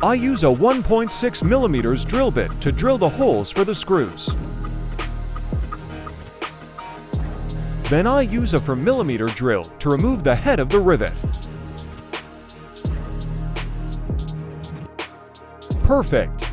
I use a 1.6 millimeters drill bit to drill the holes for the screws. Then I use a 4mm drill to remove the head of the rivet. Perfect!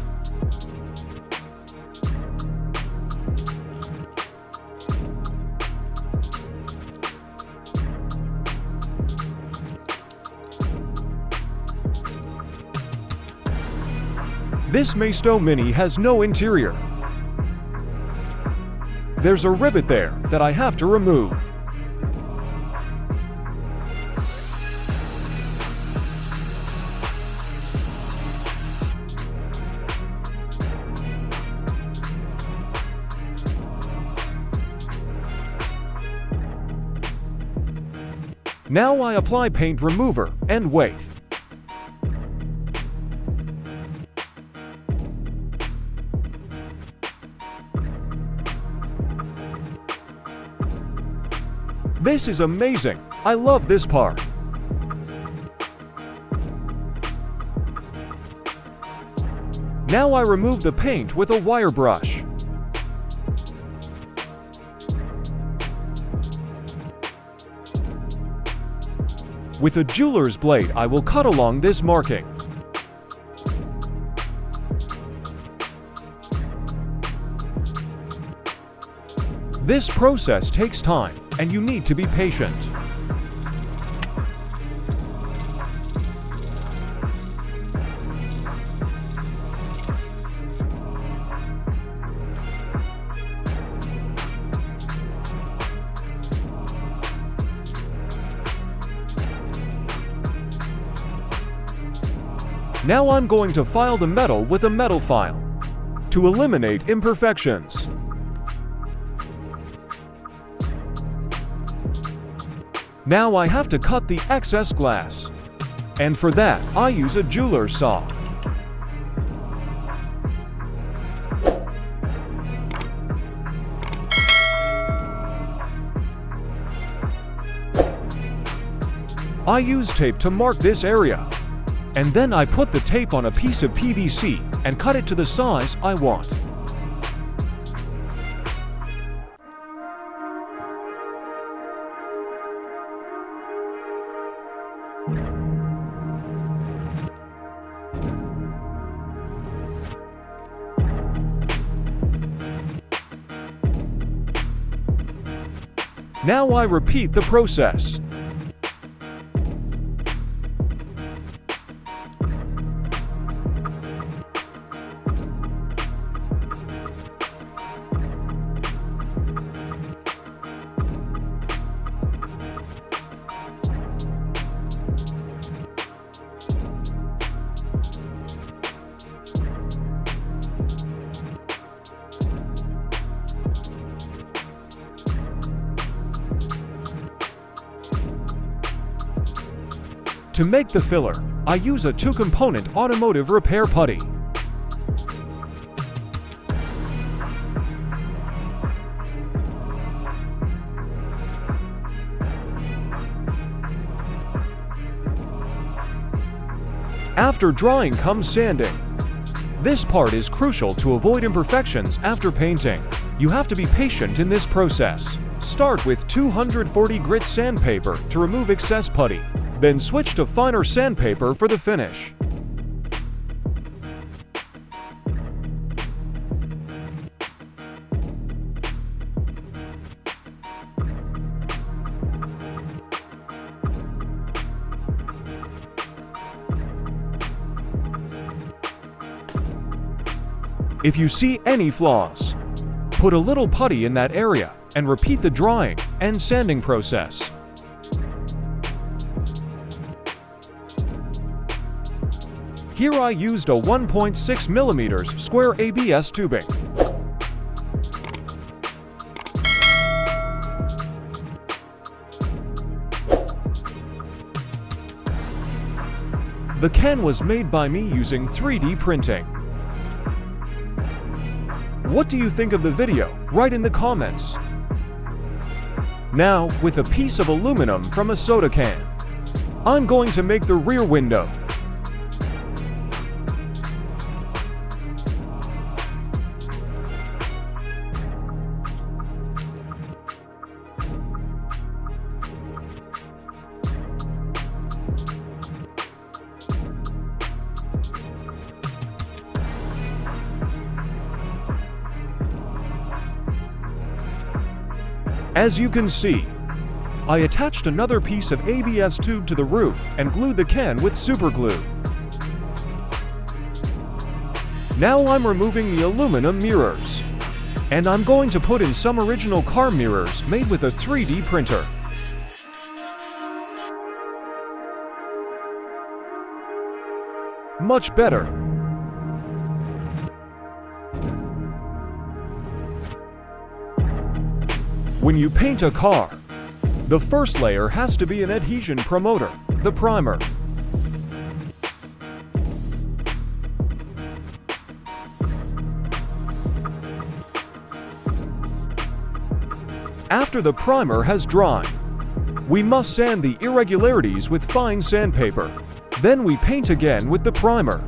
This Maisto Mini has no interior. There's a rivet there that I have to remove. Now I apply paint remover and wait. This is amazing! I love this part! Now I remove the paint with a wire brush. With a jeweler's blade, I will cut along this marking. This process takes time, and you need to be patient. Now I'm going to file the metal with a metal file to eliminate imperfections. Now I have to cut the excess glass, and for that I use a jeweler's saw. I use tape to mark this area, and then I put the tape on a piece of PVC and cut it to the size I want. Now I repeat the process. To make the filler, I use a 2-component automotive repair putty. After drying comes sanding. This part is crucial to avoid imperfections after painting. You have to be patient in this process. Start with 240 grit sandpaper to remove excess putty. Then switch to finer sandpaper for the finish. If you see any flaws, put a little putty in that area and repeat the drying and sanding process. Here I used a 1.6 millimeters square ABS tubing. The can was made by me using 3D printing. What do you think of the video? Write in the comments. Now, with a piece of aluminum from a soda can, I'm going to make the rear window. As you can see, I attached another piece of ABS tube to the roof and glued the can with superglue. Now I'm removing the aluminum mirrors. And I'm going to put in some original car mirrors made with a 3D printer. Much better. When you paint a car, the first layer has to be an adhesion promoter, the primer. After the primer has dried, we must sand the irregularities with fine sandpaper. Then we paint again with the primer.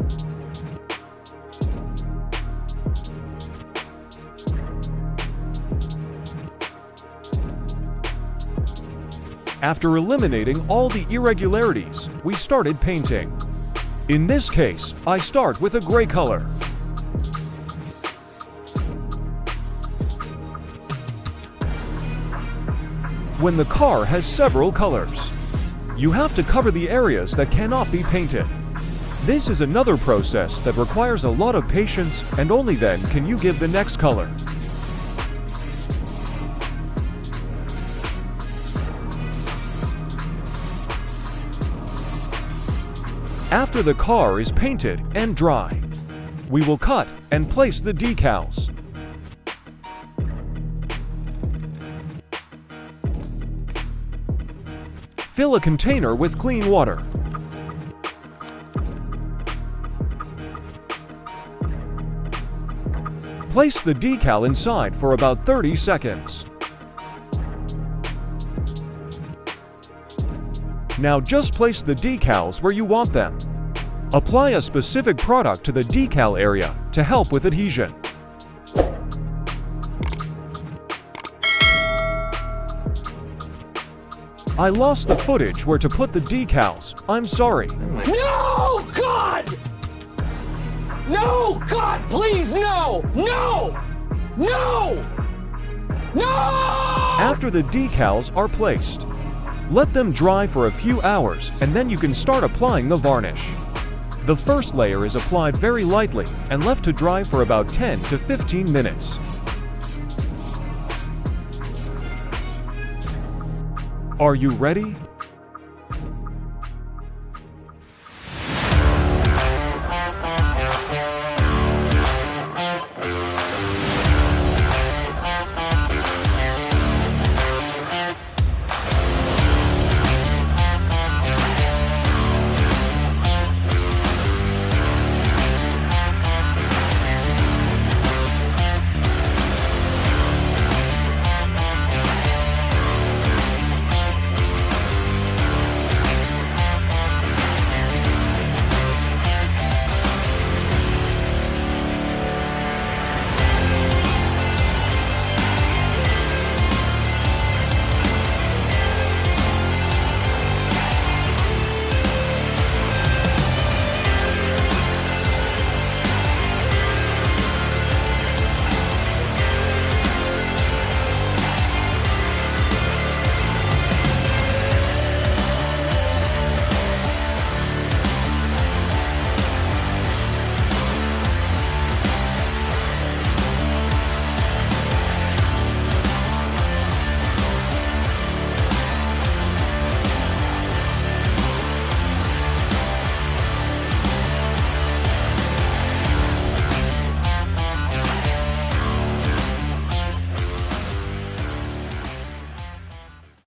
After eliminating all the irregularities, we started painting. In this case, I start with a gray color. When the car has several colors, you have to cover the areas that cannot be painted. This is another process that requires a lot of patience, and only then can you give the next color. After the car is painted and dry, we will cut and place the decals. Fill a container with clean water. Place the decal inside for about 30 seconds. Now just place the decals where you want them. Apply a specific product to the decal area to help with adhesion. I lost the footage where to put the decals. I'm sorry. No, God! No, God, please, no! No! No! No! After the decals are placed, let them dry for a few hours and then you can start applying the varnish. The first layer is applied very lightly and left to dry for about 10 to 15 minutes. Are you ready?